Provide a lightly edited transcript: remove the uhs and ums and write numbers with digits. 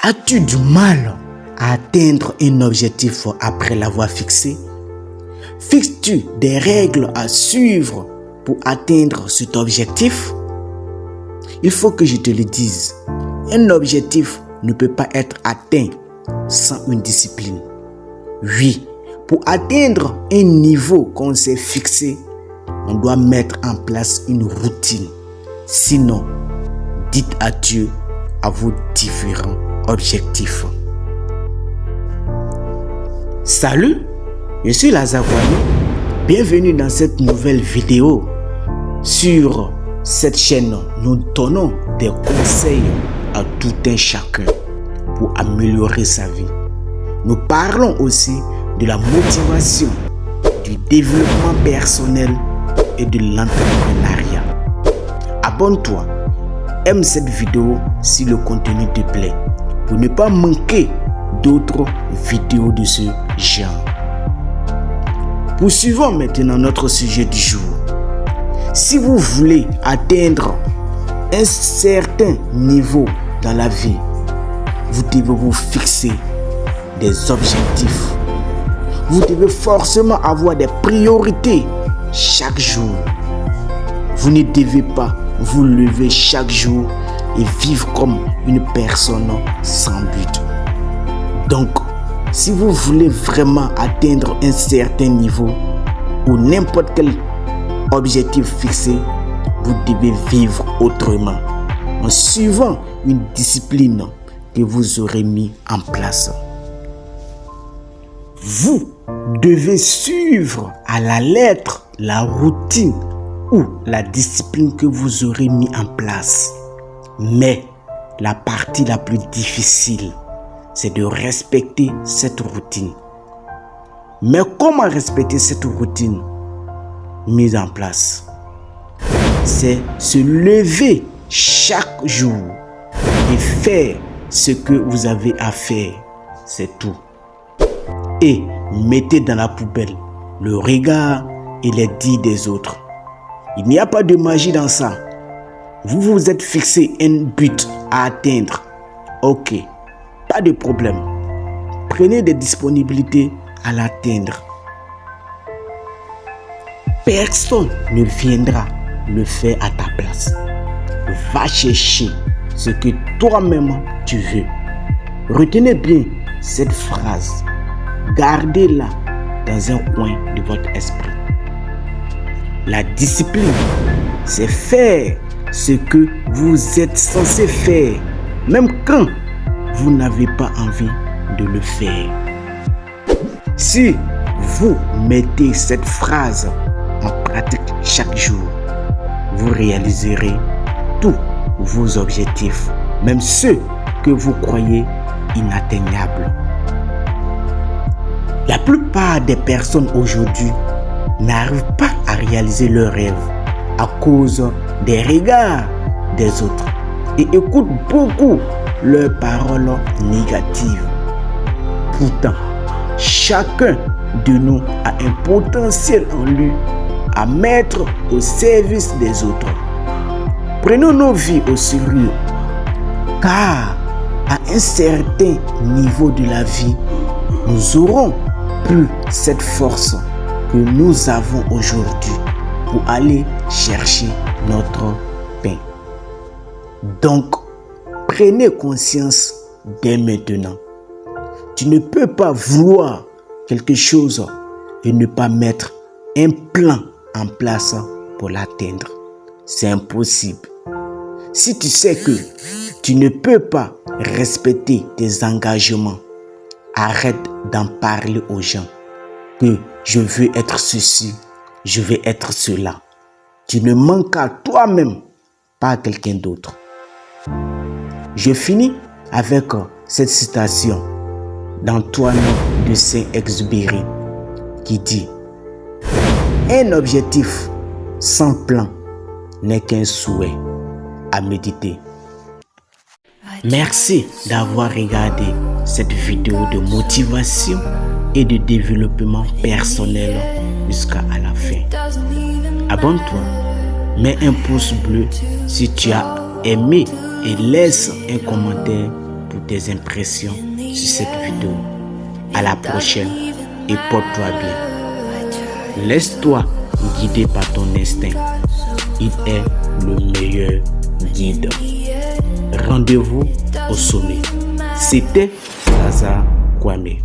As-tu du mal à atteindre un objectif après l'avoir fixé? Fixes-tu des règles à suivre pour atteindre cet objectif? Il faut que je te le dise, un objectif ne peut pas être atteint sans une discipline. Oui, pour atteindre un niveau qu'on s'est fixé, on doit mettre en place une routine. Sinon, dites adieu à vos différents objectifs. Salut, je suis Lazare Kwame. Bienvenue dans cette nouvelle vidéo. Sur cette chaîne, nous donnons des conseils à tout un chacun pour améliorer sa vie. Nous parlons aussi de la motivation, du développement personnel et de l'entrepreneuriat. Abonne-toi, aime cette vidéo si le contenu te plaît pour ne pas manquer d'autres vidéos de ce genre. Poursuivons maintenant notre sujet du jour. Si vous voulez atteindre un certain niveau dans la vie, vous devez vous fixer des objectifs. Vous devez forcément avoir des priorités chaque jour. Vous ne devez pas vous lever chaque jour et vivre comme une personne sans but. Donc, si vous voulez vraiment atteindre un certain niveau ou n'importe quel objectif fixé, vous devez vivre autrement, en suivant une discipline que vous aurez mis en place. Vous devez suivre à la lettre la routine ou la discipline que vous aurez mis en place. Mais la partie la plus difficile, c'est de respecter cette routine. Mais comment respecter cette routine mise en place? C'est se lever chaque jour et faire ce que vous avez à faire. C'est tout. Et mettez dans la poubelle le regard et les dits des autres. Il n'y a pas de magie dans ça. Vous vous êtes fixé un but à atteindre. Ok, pas de problème. Prenez des disponibilités à l'atteindre. Personne ne viendra le faire à ta place. Va chercher ce que toi-même tu veux. Retenez bien cette phrase. Gardez-la dans un coin de votre esprit. La discipline, c'est faire ce que vous êtes censé faire, même quand vous n'avez pas envie de le faire. Si vous mettez cette phrase en pratique chaque jour, vous réaliserez tous vos objectifs, même ceux que vous croyez inatteignables. La plupart des personnes aujourd'hui n'arrivent pas à réaliser leurs rêves à cause des regards des autres et écoutent beaucoup leurs paroles négatives. Pourtant, chacun de nous a un potentiel en lui à mettre au service des autres. Prenons nos vies au sérieux, car à un certain niveau de la vie, nous aurons plus cette force que nous avons aujourd'hui pour aller chercher notre pain. Donc, prenez conscience dès maintenant. Tu ne peux pas vouloir quelque chose et ne pas mettre un plan en place pour l'atteindre. C'est impossible. Si tu sais que tu ne peux pas respecter tes engagements, arrête d'en parler aux gens que je veux être ceci, je veux être cela. Tu ne manques à toi-même, pas à quelqu'un d'autre. Je finis avec cette citation d'Antoine de Saint-Exupéry qui dit: un objectif sans plan n'est qu'un souhait à méditer. Merci d'avoir regardé cette vidéo de motivation et de développement personnel jusqu'à la fin. Abonne-toi, mets un pouce bleu si tu as aimé et laisse un commentaire pour tes impressions sur cette vidéo. À la prochaine et porte-toi bien. Laisse-toi guider par ton instinct. Il est le meilleur guide. Rendez-vous au sommet. C'était Lazare Kwame.